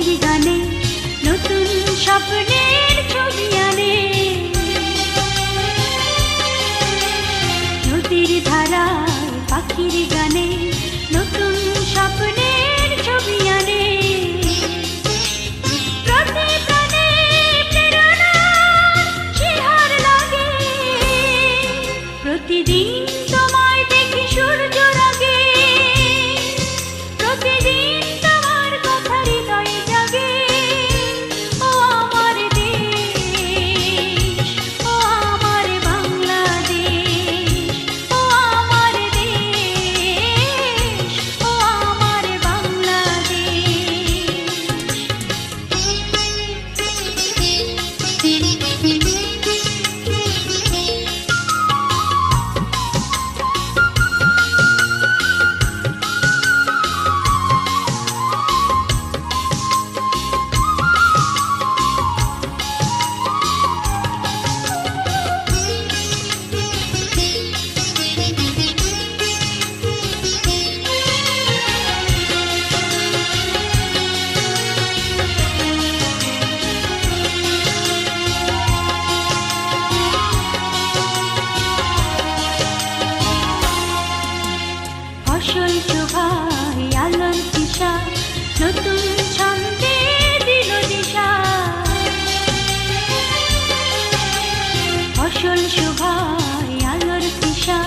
পাখির গানে নতুন স্বপ্নের ছবি আনে। নদীর ধারায় পাখির গানে নতুন স্বপ্নের ছবি আনে। প্রতি প্রাণে প্রেরণার শিহর লাগে, প্রতিদিন তোমায় দেখি সূর্য রাগে, প্রতিদিন তোমার কথা হৃদয়ে জাগে। ও আমার দেশ, ও আমার বাংলাদেশ, ও আমার দেশ, ও আমার ফসল শোভায় আলোর দিশা, নতুন ছন্দে দিল দিশা। ফসল শোভায় আলোর দিশা,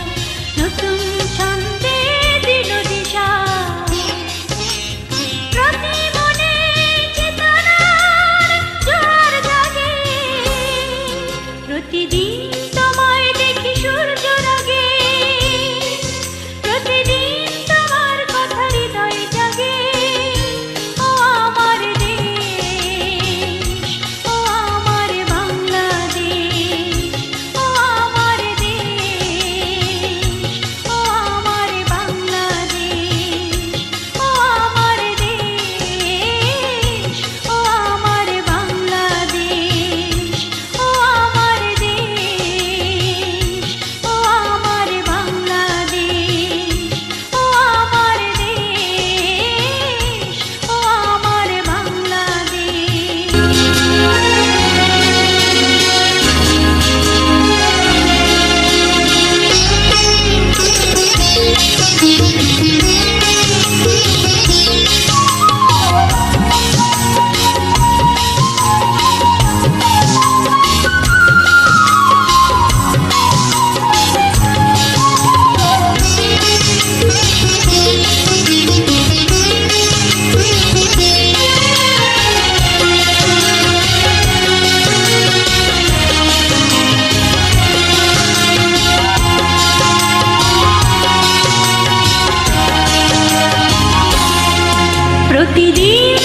নতুন ছন্দে দিল দিশা। প্রতি মনে চেতনার জোয়ার জাগে, প্রতিদিন তোমায় দেখি সূর্য রাগে, প্রতিদিন তোমার কথা হৃদয়ে জাগে। ও আমার দেশ, ও আমার বাংলাদেশ, ও আমার দেশ, ও আমার বাংলাদেশ, ও আমার দেশ, ও আমার বাংলাদেশ, ও আমার দেশ, ও আমার বাংলাদেশ, ও আমার দেশ, ও আমার প্রতিদিন